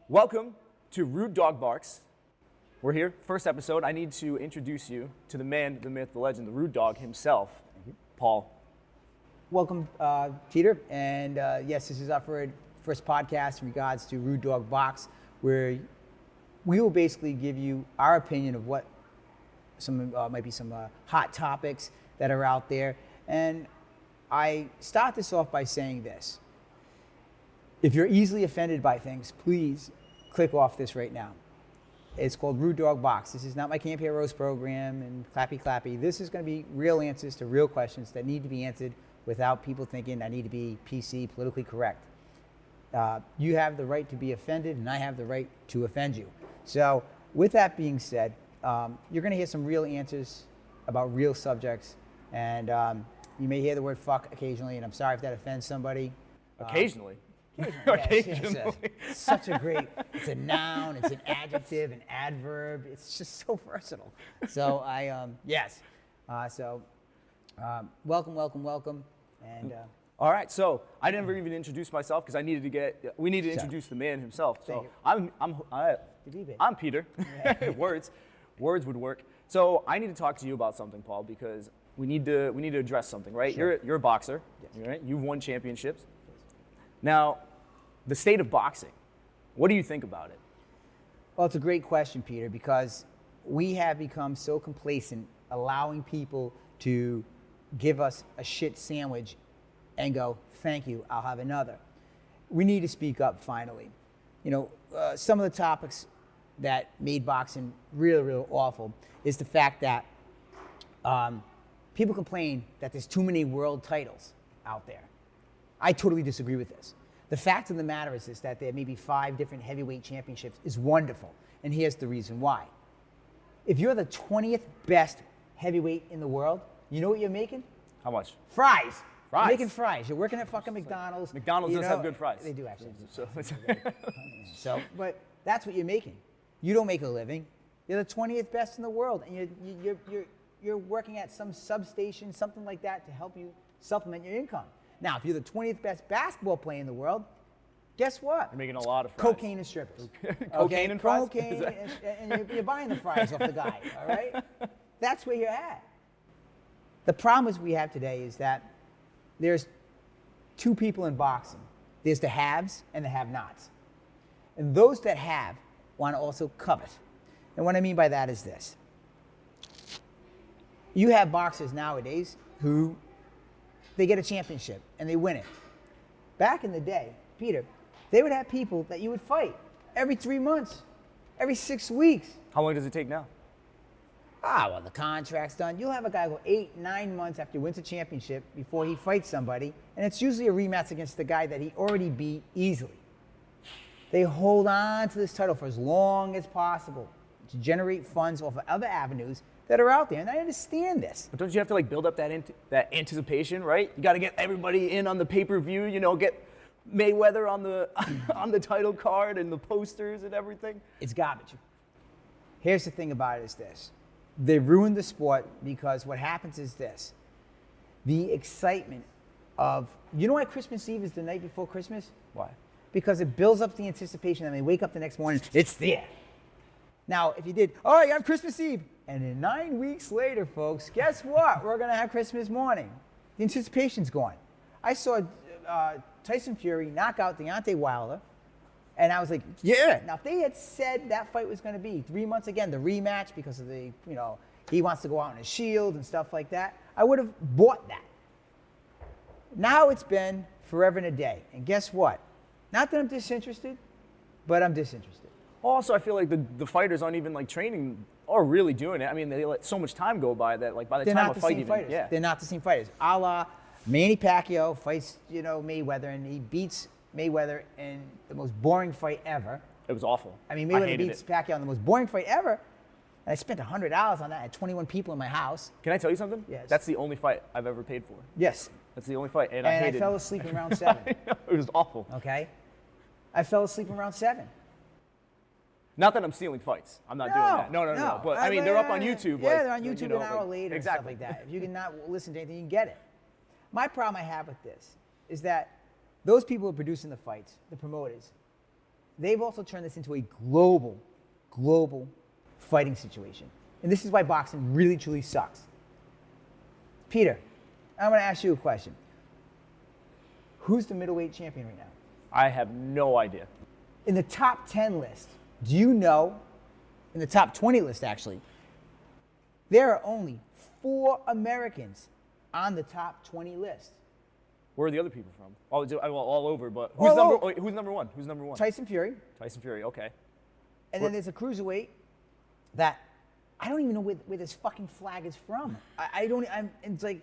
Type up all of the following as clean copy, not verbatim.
Welcome to Rude Dog Barks. We're here, first episode. I need to introduce you to the man, the myth, the legend, the Rude Dog himself, Paul. Welcome, Peter. And yes, this is our first podcast in regards to Rude Dog Box, where we will basically give you our opinion of what might be some hot topics that are out there. And I start this off by saying this. If you're easily offended by things, please click off this right now. It's called Rude Dog Box. This is not my Camp Here Roast program and clappy clappy. This is going to be real answers to real questions that need to be answered without people thinking I need to be PC, politically correct. You have the right to be offended, and I have the right to offend you. So with that being said, you're going to hear some real answers about real subjects, and you may hear the word fuck occasionally, and I'm sorry if that offends somebody. Occasionally. Occasionally. Yes. Such a great, it's a noun, it's an adjective, an adverb. It's just so versatile. So welcome. And all right, so I never even introduced myself because we need to introduce the man himself. So I'm Peter. Words would work. So I need to talk to you about something, Paul, because we need to address something, right? Sure. You're a boxer, yes. Right? You've won championships. Now, the state of boxing, what do you think about it? Well, it's a great question, Peter, because we have become so complacent allowing people to give us a shit sandwich and go, thank you, I'll have another. We need to speak up finally. You know, some of the topics that made boxing real awful is the fact that people complain that there's too many world titles out there. I totally disagree with this. The fact of the matter is that there may be 5 different heavyweight championships is wonderful, and here's the reason why. If you're the 20th best heavyweight in the world, you know what you're making? How much? Fries. Fries. You're making fries. You're working at fucking McDonald's. McDonald's does have good fries. They do actually. So, but that's what you're making. You don't make a living. You're the 20th best in the world, and you're working at some substation, something like that, to help you supplement your income. Now, if you're the 20th best basketball player in the world, guess what? You're making a lot of fries. Cocaine and strippers. Cocaine and fries? Cocaine, and you're buying the fries off the guy, all right? That's where you're at. The problem we have today is that there's 2 people in boxing. There's the haves and the have-nots. And those that have want to also covet. And what I mean by that is this. You have boxers nowadays who they get a championship and they win it. Back in the day, Peter, they would have people that you would fight every 3 months, every 6 weeks. How long does it take now? Well, the contract's done. You'll have a guy go 8-9 months after he wins a championship before he fights somebody, and it's usually a rematch against the guy that he already beat easily. They hold on to this title for as long as possible to generate funds off of other avenues that are out there, and I understand this. But don't you have to build up that anticipation, right? You got to get everybody in on the pay-per-view, get Mayweather on the on the title card and the posters and everything. It's garbage. Here's the thing about it is this. They ruined the sport because what happens is this. The excitement of, you know why Christmas Eve is the night before Christmas? Why? Because it builds up the anticipation and they wake up the next morning, it's there. Now, if you did, you have Christmas Eve. And then 9 weeks later, folks, guess what? We're going to have Christmas morning. The anticipation's gone. I saw Tyson Fury knock out Deontay Wilder, and I was like, yeah. Now, if they had said that fight was going to be 3 months again, the rematch because of the, he wants to go out in a shield and stuff like that, I would have bought that. Now it's been forever and a day. And guess what? Not that I'm disinterested, but I'm disinterested. Also, I feel like the fighters aren't even training or really doing it. I mean, they let so much time go by that by the time a fight even, yeah. They're not the same fighters. A la Manny Pacquiao fights, Mayweather, and he beats Mayweather in the most boring fight ever. It was awful. I mean, Mayweather beats Pacquiao in the most boring fight ever, and I spent $100 on that. I had 21 people in my house. Can I tell you something? Yes. That's the only fight I've ever paid for. Yes. That's the only fight, and I hated it. I fell asleep in round 7. It was awful. Okay? I fell asleep in round 7. Not that I'm stealing fights. I'm not doing that. No. But I mean, they're up on YouTube. Yeah, they're on YouTube an hour later and stuff like that. If you can not listen to anything, you can get it. My problem I have with this is that those people who are producing the fights, the promoters, they've also turned this into a global fighting situation. And this is why boxing really, truly sucks. Peter, I'm going to ask you a question. Who's the middleweight champion right now? I have no idea. In the top 10 list, do you know, in the top 20 list actually, there are only 4 Americans on the top 20 list. Where are the other people from? All over, but Who's number one? Who's number one? Tyson Fury. Tyson Fury, okay. And then there's a cruiserweight that I don't even know where this fucking flag is from. It's like,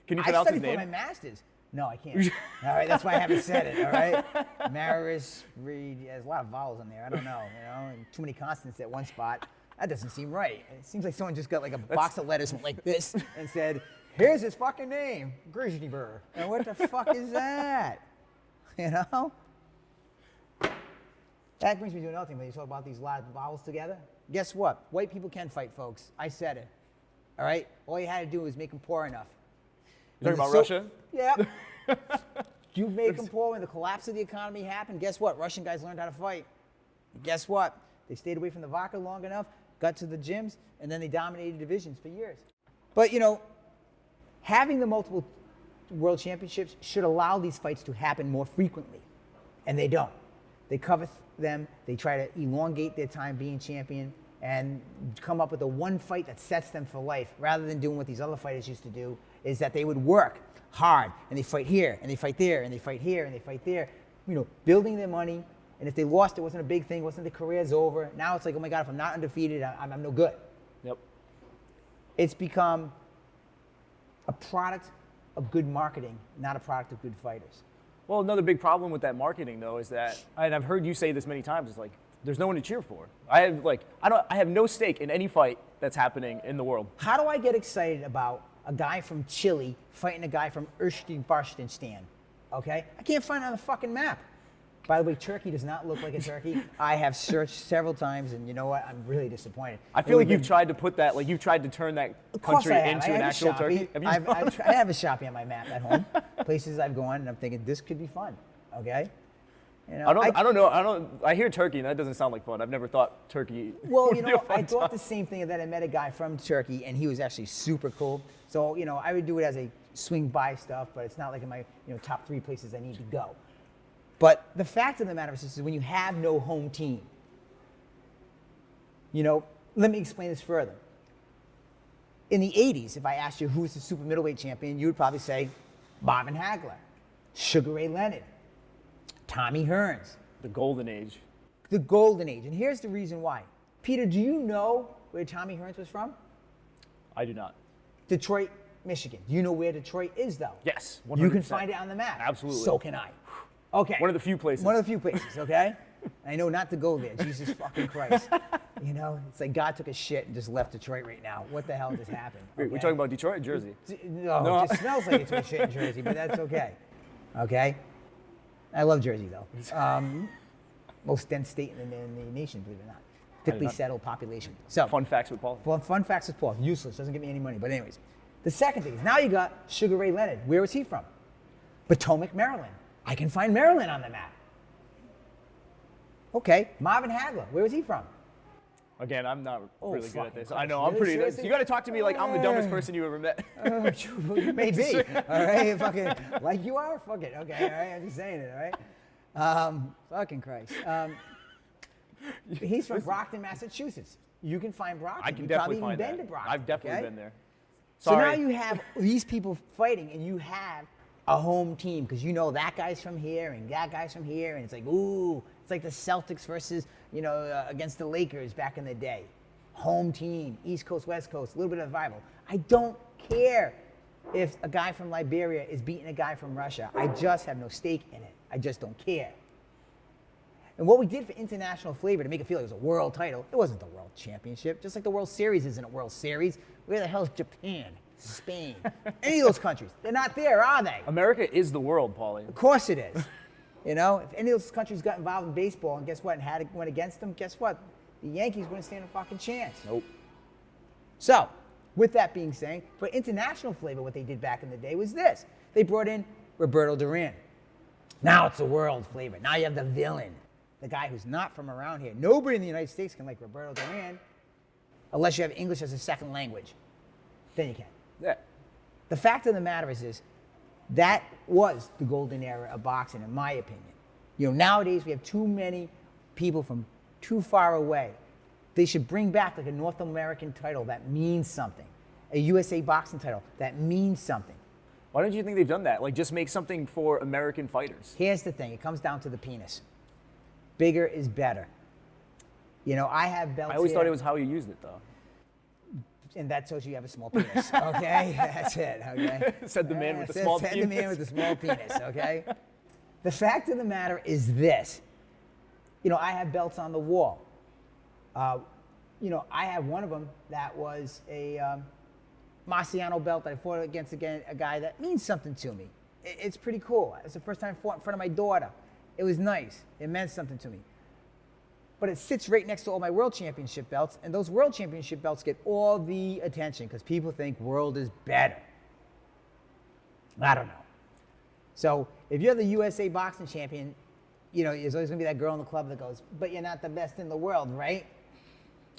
Can you pronounce I his studied name? for my master's. No, I can't. All right, that's why I haven't said it, all right? Maris Reed, yeah, there's a lot of vowels in there. I don't know, and too many consonants at one spot. That doesn't seem right. It seems like someone just got like a box of letters went like this and said, here's his fucking name, Grishnibur. And what the fuck is that? You know? That brings me to another thing, when you talk about these Latin vowels together. Guess what? White people can fight, folks. I said it. All right? All you had to do was make them poor enough. You're talking about Russia? Yep. You make them poor when the collapse of the economy happened. Guess what? Russian guys learned how to fight. Guess what? They stayed away from the vodka long enough, got to the gyms, and then they dominated divisions for years. But, having the multiple world championships should allow these fights to happen more frequently. And they don't. They cover them. They try to elongate their time being champion and come up with a one fight that sets them for life, rather than doing what these other fighters used to do, is that they would work hard and they fight here and they fight there and they fight here and they fight there, building their money. And if they lost, it wasn't a big thing. It wasn't the career's over. Now it's like, oh my God, if I'm not undefeated, I'm no good. Yep. It's become a product of good marketing, not a product of good fighters. Well, another big problem with that marketing, though, is that, and I've heard you say this many times, is like, there's no one to cheer for. I have no stake in any fight that's happening in the world. How do I get excited about a guy from Chile fighting a guy from Uzbekistan? Okay? I can't find it on the fucking map. By the way, Turkey does not look like a turkey. I have searched several times, and you know what? I'm really disappointed. I feel like you've tried to put that, you've tried to turn that country into an actual turkey. I have a Shopee on my map at home. Places I've gone, and I'm thinking, this could be fun. Okay? I don't know. I hear Turkey, and that doesn't sound like fun. I've never thought Turkey. Well, I thought the same thing, that I met a guy from Turkey, and he was actually super cool. So, I would do it as a swing by stuff, but it's not like in my top 3 places I need to go. But the fact of the matter is when you have no home team, let me explain this further. In the 80s, if I asked you who's the super middleweight champion, you would probably say Marvin Hagler, Sugar Ray Leonard, Tommy Hearns. The golden age. The golden age. And here's the reason why. Peter, do you know where Tommy Hearns was from? I do not. Detroit, Michigan. Do you know where Detroit is, though? Yes, 100%. You can find it on the map. Absolutely. So can I. Okay. One of the few places. One of the few places, okay? I know not to go there. Jesus fucking Christ. It's like God took a shit and just left Detroit right now. What the hell just happened? Wait, we're talking about Detroit or Jersey? No, it just smells like he took a shit in Jersey, but that's okay. Okay? I love Jersey, though. Most dense state in the nation, believe it or not. Thickly settled population. So, fun facts with Paul. Fun facts with Paul. Useless. Doesn't get me any money. But anyways. The second thing is, now you got Sugar Ray Leonard. Where was he from? Potomac, Maryland. I can find Maryland on the map. Okay. Marvin Hagler. Where was he from? Again, I'm not really good at this. Christ. I know, I'm Really? pretty. You got to talk to me like I'm the dumbest person you ever met. Maybe. All right. Fucking, like you are. Fuck it. Okay. All right. I'm just saying it. All right. Fucking Christ. He's from Brockton, Massachusetts. You can find Brockton. I can definitely find that. You've been to Brockton. I've definitely been there. Sorry. So now you have these people fighting, and you have a home team, because that guy's from here and that guy's from here, and it's like, ooh, it's like the Celtics versus, against the Lakers back in the day. Home team, East Coast, West Coast, a little bit of rival. I don't care if a guy from Liberia is beating a guy from Russia. I just have no stake in it. I just don't care. And what we did for international flavor to make it feel like it was a world title, it wasn't the world championship. Just like the World Series isn't a World Series. Where the hell's Japan, Spain, any of those countries? They're not there, are they? America is the world, Paulie. Of course it is. If any of those countries got involved in baseball and guess what, and went against them, guess what? The Yankees wouldn't stand a fucking chance. Nope. So, with that being said, for international flavor, what they did back in the day was this. They brought in Roberto Duran. Now it's a world flavor. Now you have the villain. the guy who's not from around here. Nobody in the United States can like Roberto Duran unless you have English as a second language. Then you can. Yeah. The fact of the matter is that was the golden era of boxing, in my opinion. You know, nowadays we have too many people from too far away. They should bring back like a North American title that means something, a USA boxing title that means something. Why don't you think they've done that? Like, just make something for American fighters. Here's the thing. It comes down to the penis. Bigger is better. You know, I have belts I always here, thought it was how you used it, though. and that tells you have a small penis, okay? That's it, okay? Said the man with the small Said penis. the man with the small penis, okay? The fact of the matter is this. You know, I have belts on the wall. You know, I have one of them that was a Marciano belt that I fought against a guy that means something to me. It's pretty cool. It's the first time I fought in front of my daughter. It was nice. It meant something to me. But it sits right next to all my world championship belts, and those world championship belts get all the attention because people think world is better. I don't know. So if you're the USA boxing champion, you know, there's always gonna be that girl in the club that goes, but you're not the best in the world, right?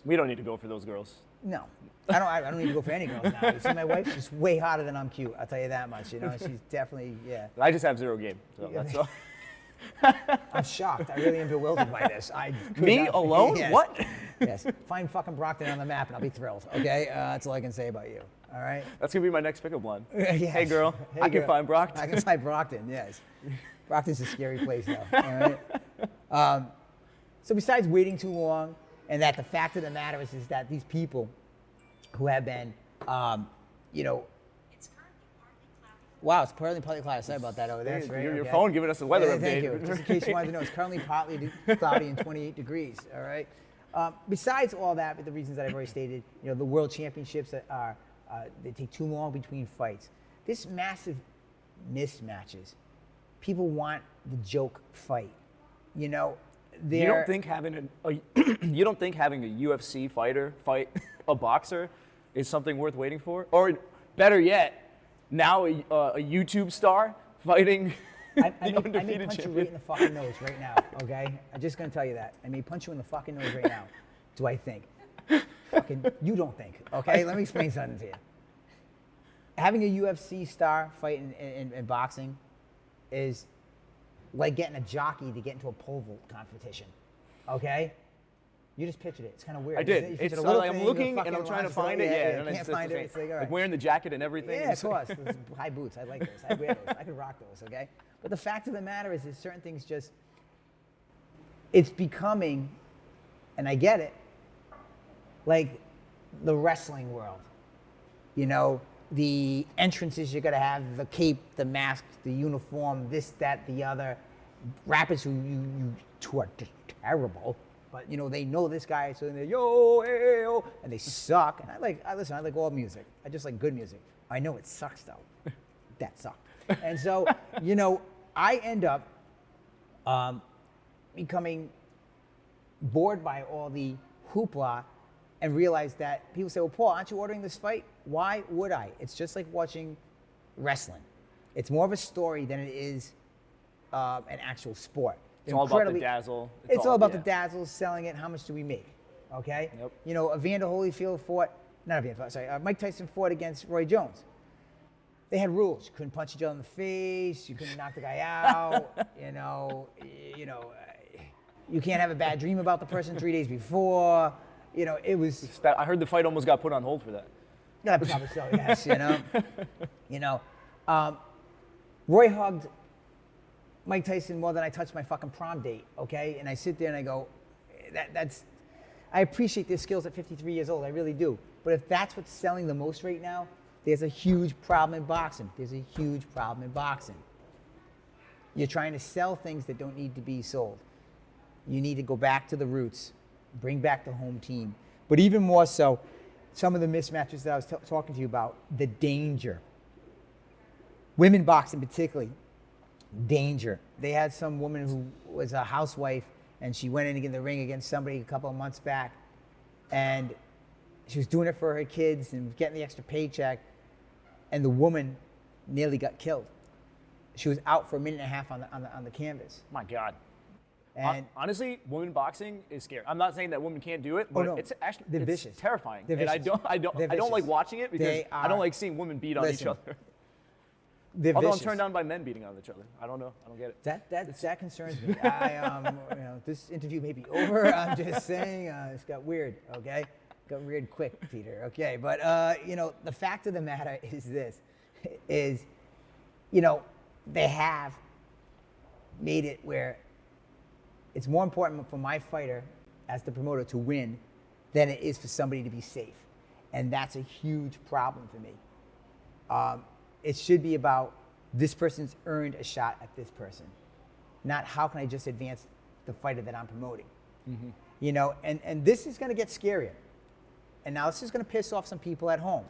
We don't need to go for those girls. No, I don't need to go for any girls now. You see my wife, she's way hotter than I'm cute. I'll tell you that much. You know, she's definitely, yeah. I just have 0 game, so that's all. I'm shocked. I really am bewildered by this. Me alone? Yes. What? Yes. Find fucking Brockton on the map and I'll be thrilled. Okay, that's all I can say about you. All right. That's gonna be my next pickup line. Yes. Hey girl, Hey, I can girl. find Brockton. I can find Brockton. Yes. Brockton's a scary place though. All right. So besides waiting too long, and that the fact of the matter is that these people who have been, you know, wow, it's partly cloudy. Sorry about that over there. Hey, your phone giving us a weather update. Thank you. Just in case you wanted to know, it's currently partly cloudy and 28 degrees. All right. Besides all that, the reasons that I've already stated, you know, the world championships that are they take too long between fights. This massive mismatches. People want the joke fight. You know, You don't think having you don't think having a UFC fighter fight a boxer is something worth waiting for? Or better yet, now a YouTube star fighting I the may undefeated punch you champion? right in the fucking nose right now, okay? I'm just gonna tell you that. I may punch you in the fucking nose right now. Do I think? Fucking, you don't think, okay? Let me explain something to you. Having a UFC star fight in boxing is like getting a jockey to get into a pole vault competition, okay? You just pictured it. It's kind of weird. I did. You It's pictured a little I'm thing, looking the and I'm fucking trying to last find it. thing. Yeah, You and can't it's find it. like, It's like, all right. wearing the jacket and everything. Yeah, of It's like- course. Those high boots. I like those. I wear those. I could rock those, okay? But the fact of the matter is certain things just, it's becoming, and I get it, like the wrestling world. You know, the entrances you're going to have, the cape, the mask, the uniform, this, that, the other. Rappers who are terrible, but you know, they know this guy, so they're yo, hey, yo, and they suck. And I listen, I like all music. I just like good music. I know it sucks though. That sucked. And so, you know, I end up becoming bored by all the hoopla and realize that people say, well, Paul, aren't you ordering this fight? Why would I? It's just like watching wrestling. It's more of a story than it is an actual sport. It's all about the dazzle. It's all about the yeah. dazzle, selling it, how much do we make, okay? Yep. You know, Evander Holyfield Mike Tyson fought against Roy Jones. They had rules. You couldn't punch each other in the face. You couldn't knock the guy out. You can't have a bad dream about the person 3 days before. You know, it was. I heard the fight almost got put on hold for that. Yeah, probably so, yes, you know. Roy hugged Mike Tyson more than I touched my fucking prom date, okay? And I sit there and I go, I appreciate their skills at 53 years old, I really do. But if that's what's selling the most right now, there's a huge problem in boxing. There's a huge problem in boxing. You're trying to sell things that don't need to be sold. You need to go back to the roots, bring back the home team. But even more so, some of the mismatches that I was talking to you about, the danger. Women boxing particularly, danger. They had some woman who was a housewife and she went in the ring against somebody a couple of months back and she was doing it for her kids and getting the extra paycheck and the woman nearly got killed. She was out for a minute and a half on the canvas. My God. And honestly, women boxing is scary. I'm not saying that women can't do it, but it's actually they're vicious. terrifying. They're and vicious. I don't like watching it because I don't like seeing women beat on each other. They're Although vicious. I'm turned on by men beating on each other. I don't know. I don't get it. That concerns me. This interview may be over. I'm just saying, it's got weird. Okay, got weird quick, Peter. Okay, but the fact of the matter is this: they have made it where it's more important for my fighter as the promoter to win than it is for somebody to be safe, and that's a huge problem for me. It should be about this person's earned a shot at this person, not how can I just advance the fighter that I'm promoting. Mm-hmm. And this is going to get scarier. And now this is going to piss off some people at home.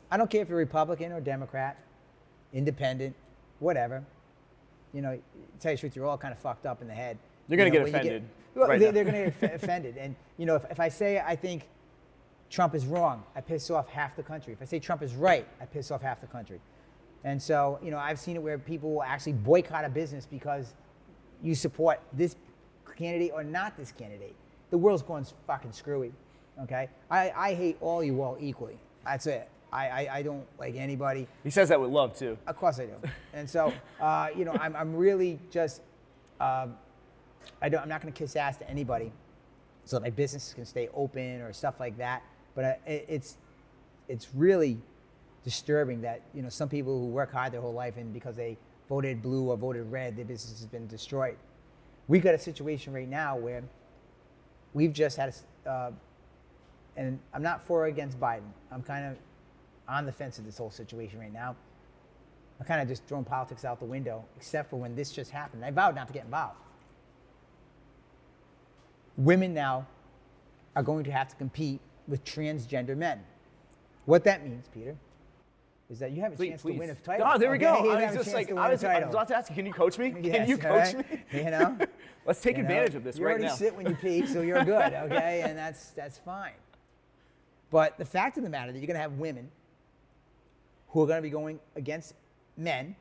I don't care if you're Republican or Democrat, independent, whatever. To tell you the truth, you're all kind of fucked up in the head. You're going to get offended. They're going to get offended. And, if I say I think Trump is wrong, I piss off half the country. If I say Trump is right, I piss off half the country. And so, I've seen it where people will actually boycott a business because you support this candidate or not this candidate. The world's going fucking screwy, okay? I hate all you all equally. That's it. I don't like anybody. He says that with love, too. Of course I do. And so, I'm really just, I'm not going to kiss ass to anybody so that my business can stay open or stuff like that. But it's really disturbing that some people who work hard their whole life and because they voted blue or voted red, their business has been destroyed. We've got a situation right now where we've just had and I'm not for or against Biden. I'm kind of on the fence of this whole situation right now. I'm kind of just throwing politics out the window, except for when this just happened. I vowed not to get involved. Women now are going to have to compete with transgender men. What that means, Peter, is that you have a chance to win a title. Oh, there we go. You I have a was just chance like, to win I was a title. about to ask you, can you coach me? Yes, Can you coach me? Let's take advantage of this you right already now. sit when you pee, so you're good, okay? And that's fine. But the fact of the matter is that you're going to have women who are going to be going against men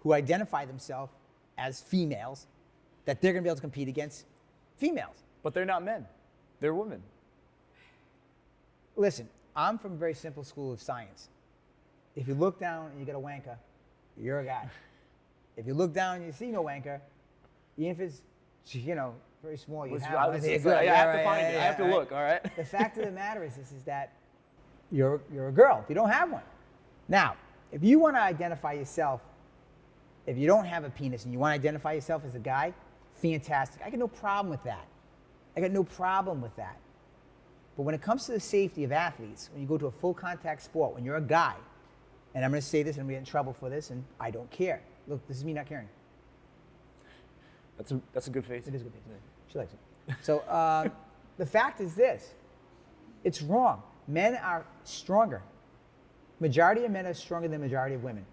who identify themselves as females, that they're going to be able to compete against females. But they're not men. They're women. Listen, I'm from a very simple school of science. If you look down and you get a wanker, you're a guy. If you look down and you see no wanker, even if it's, very small, you have I have to find it. I have to look, all right? The fact of the matter is that you're a girl if you don't have one. Now, if you want to identify yourself, if you don't have a penis and you want to identify yourself as a guy, fantastic. I got no problem with that. But when it comes to the safety of athletes, when you go to a full contact sport, when you're a guy, and I'm going to say this and I'm going to get in trouble for this, and I don't care. Look, this is me not caring. That's a good face. It is a good face. She likes it. So the fact is this. It's wrong. Men are stronger. Majority of men are stronger than majority of women.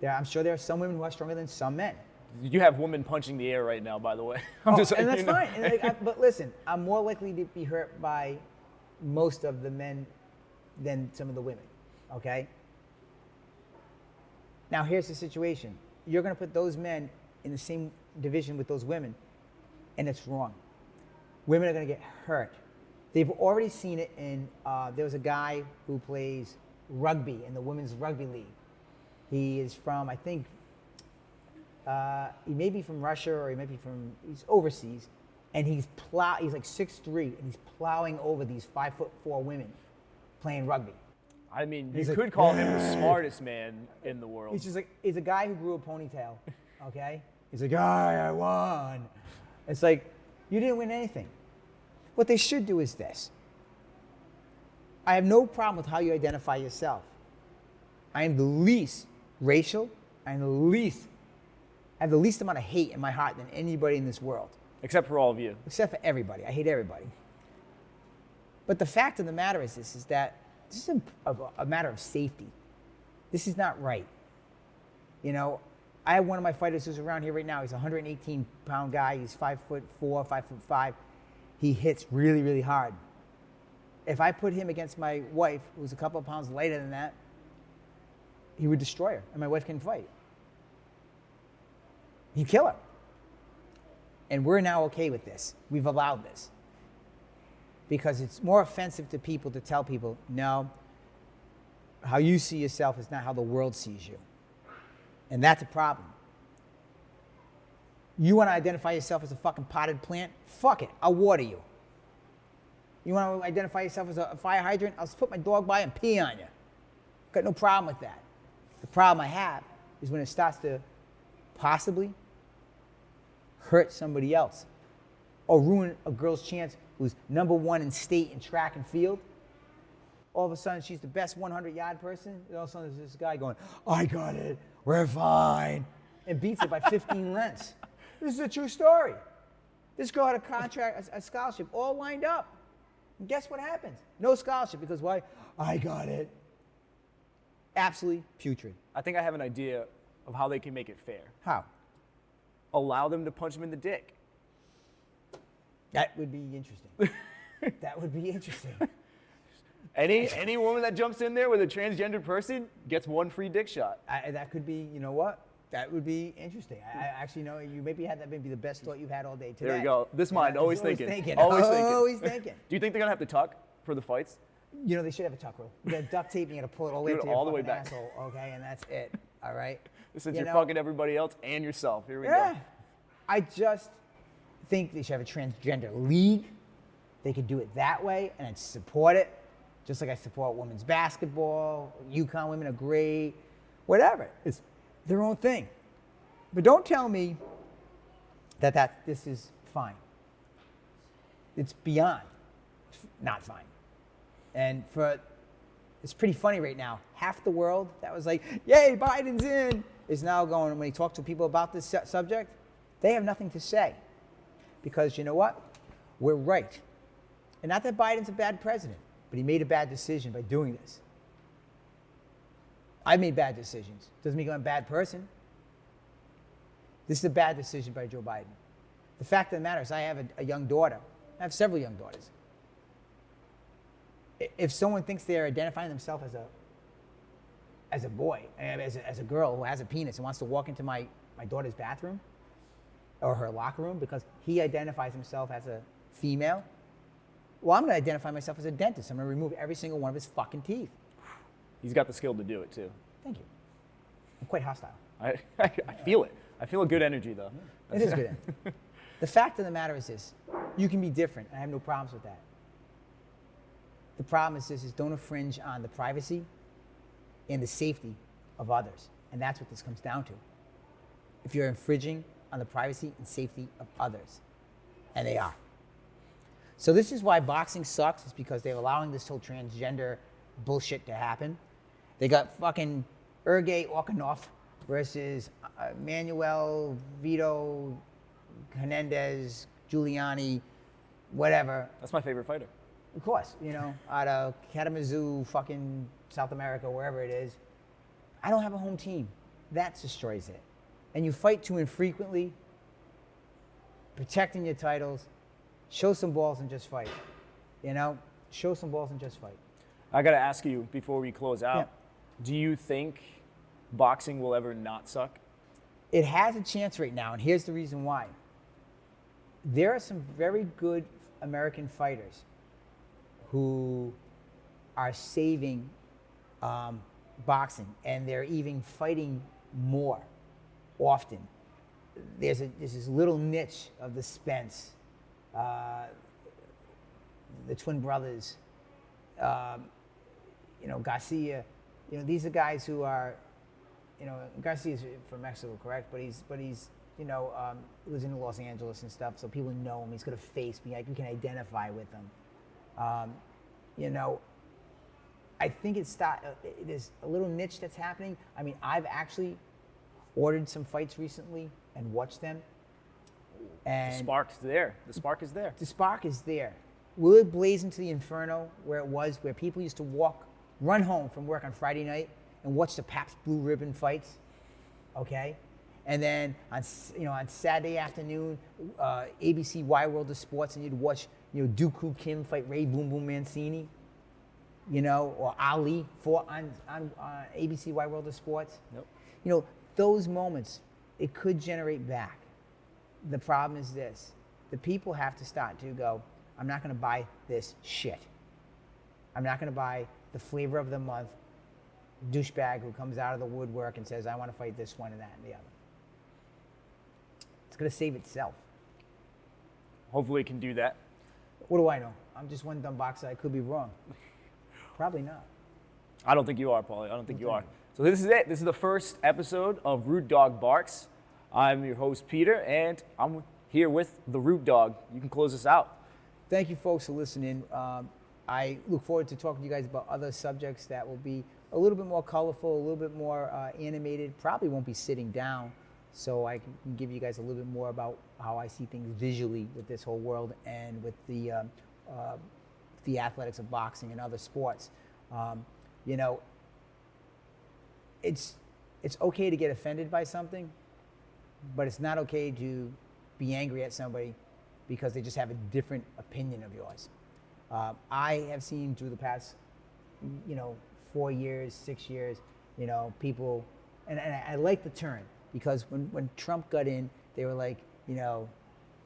I'm sure there are some women who are stronger than some men. You have women punching the air right now, by the way. And that's fine. But listen, I'm more likely to be hurt by most of the men than some of the women, okay? Now, here's the situation. You're going to put those men in the same division with those women, and it's wrong. Women are going to get hurt. They've already seen it in, there was a guy who plays rugby in the Women's Rugby League. He is from, I think, he may be from Russia or he's overseas, and he's like 6'3", and he's plowing over these 5'4" women playing rugby. I mean, you could call him the smartest man in the world. He's a guy who grew a ponytail, okay? He's like, I won. It's like, you didn't win anything. What they should do is this. I have no problem with how you identify yourself. I am the least racial, I have the least amount of hate in my heart than anybody in this world. Except for all of you. Except for everybody. I hate everybody. But the fact of the matter is that this is a matter of safety. This is not right. I have one of my fighters who's around here right now. He's a 118-pound guy. He's 5'4", 5'5". He hits really, really hard. If I put him against my wife, who's a couple of pounds lighter than that, he would destroy her, and my wife couldn't fight. He'd kill her. And we're now okay with this. We've allowed this. Because it's more offensive to people to tell people, no, how you see yourself is not how the world sees you. And that's a problem. You want to identify yourself as a fucking potted plant? Fuck it, I'll water you. You want to identify yourself as a fire hydrant? I'll put my dog by and pee on you. Got no problem with that. The problem I have is when it starts to possibly hurt somebody else or ruin a girl's chance who's #1 in state in track and field. All of a sudden, she's the best 100-yard person. And all of a sudden, there's this guy going, I got it, we're fine, and beats it by 15 lengths. This is a true story. This girl had a contract, a scholarship, all lined up. And guess what happens? No scholarship, because why? I got it. Absolutely putrid. I think I have an idea of how they can make it fair. How? Allow them to punch him in the dick. That would be interesting. That would be interesting. Any woman that jumps in there with a transgender person gets 1 free dick shot. That could be, you know what? That would be interesting. I actually know you maybe had that maybe the best thought you've had all day today. There you go. This mind, always thinking. Always thinking. Do you think they're gonna have to tuck for the fights? You know, they should have a tuck rule. You got duct tape and you gotta pull it all the way up to your fucking asshole, okay? And that's it, all right? Since you're fucking everybody else and yourself. Here we go. I just think they should have a transgender league. They could do it that way, and I'd support it. Just like I support women's basketball. UConn women are great. Whatever. It's their own thing. But don't tell me that this is fine. It's beyond not fine. And it's pretty funny right now. Half the world that was like, yay, Biden's in, is now going, when you talk to people about this subject, they have nothing to say. Because you know what? We're right. And not that Biden's a bad president, but he made a bad decision by doing this. I made bad decisions. Doesn't mean I'm a bad person. This is a bad decision by Joe Biden. The fact of the matter is I have a young daughter. I have several young daughters. If someone thinks they're identifying themselves as a boy, as a girl who has a penis and wants to walk into my daughter's bathroom or her locker room because he identifies himself as a female, well, I'm going to identify myself as a dentist. I'm going to remove every single one of his fucking teeth. He's got the skill to do it, too. Thank you. I'm quite hostile. I feel it. I feel a good energy, though. It is good energy. The fact of the matter is this. You can be different. I have no problems with that. The problem is this, is don't infringe on the privacy and the safety of others. And that's what this comes down to. If you're infringing on the privacy and safety of others. And they are. So this is why boxing sucks, is because they're allowing this whole transgender bullshit to happen. They got fucking Sergey Orkanov versus Manuel Vito Hernandez, Giuliani, whatever. That's my favorite fighter. Of course, you know, out of Kalamazoo, fucking South America, wherever it is. I don't have a home team. That destroys it. And you fight too infrequently, protecting your titles. Show some balls and just fight. You know, show some balls and just fight. I got to ask you before we close out, do you think boxing will ever not suck? It has a chance right now, and here's the reason why. There are some very good American fighters who are saving boxing, and they're even fighting more often. There's this little niche of the Spence, the twin brothers, Garcia. You know, these are guys who are, Garcia's from Mexico, correct? But he's lives in Los Angeles and stuff, so people know him. He's got a face, like we can identify with him. I think there's a little niche that's happening. I mean, I've actually ordered some fights recently and watched them. And the spark's there. The spark is there. The spark is there. Will it blaze into the inferno where people used to run home from work on Friday night and watch the Pabst Blue Ribbon fights? Okay? And then on Saturday afternoon, ABC Wide World of Sports, and you'd watch Dooku Kim fight Ray Boom Boom Mancini, or Ali fought on ABC Wide World of Sports. Nope. Those moments, it could generate back. the problem is this. The people have to start to go, I'm not going to buy this shit. I'm not going to buy the flavor of the month douchebag who comes out of the woodwork and says, I want to fight this one and that and the other. It's going to save itself. Hopefully it can do that. What do I know? I'm just one dumb boxer. I could be wrong. Probably not. I don't think you are, Paulie. I don't think you are. So this is it. This is the first episode of Root Dog Barks. I'm your host, Peter, and I'm here with the Root Dog. You can close us out. Thank you, folks, for listening. I look forward to talking to you guys about other subjects that will be a little bit more colorful, a little bit more animated. Probably won't be sitting down, so I can give you guys a little bit more about how I see things visually with this whole world and with the athletics of boxing and other sports. You know, it's okay to get offended by something, but it's not okay to be angry at somebody because they just have a different opinion of yours. I have seen through the past, 4 years, 6 years, people, and I like the turn because when Trump got in, they were like,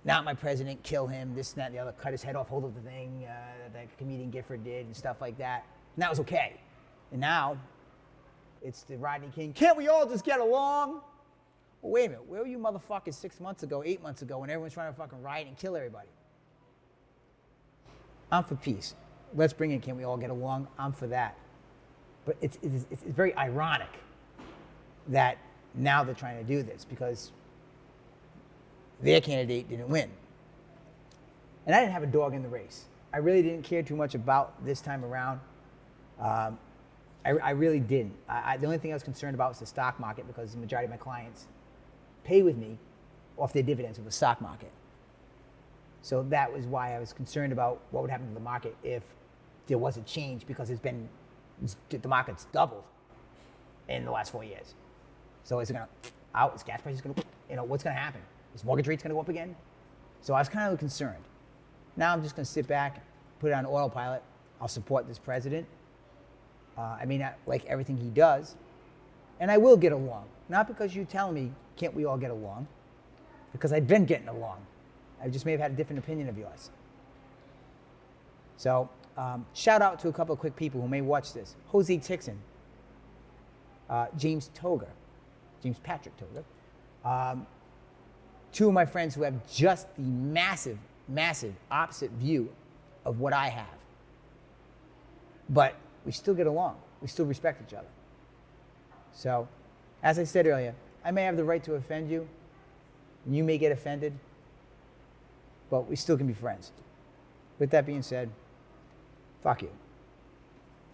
not my president, kill him, this and that and the other, cut his head off, hold up the thing that comedian Gifford did and stuff like that. And that was okay. And now it's the Rodney King, can't we all just get along? Well, wait a minute, where were you motherfuckers 6 months ago, 8 months ago, when everyone's trying to fucking riot and kill everybody? I'm for peace. Let's bring in, can we all get along? I'm for that. But it's very ironic that now they're trying to do this because their candidate didn't win. And I didn't have a dog in the race. I really didn't care too much about this time around. I really didn't. The only thing I was concerned about was the stock market because the majority of my clients pay with me off their dividends of the stock market. So that was why I was concerned about what would happen to the market if there was a change because the market's doubled in the last 4 years. So is it going to out? Is gas prices going to, what's going to happen? Is mortgage rates going to go up again? So I was kind of concerned. Now I'm just going to sit back, put it on autopilot. I'll support this president. I may not like everything he does, and I will get along. Not because you tell me, can't we all get along? Because I've been getting along. I just may have had a different opinion of yours. So shout out to a couple of quick people who may watch this. Jose Tixon, James Patrick Toga. Two of my friends who have just the massive, massive opposite view of what I have. But we still get along. We still respect each other. So, as I said earlier, I may have the right to offend you, and you may get offended, but we still can be friends. With that being said, fuck you.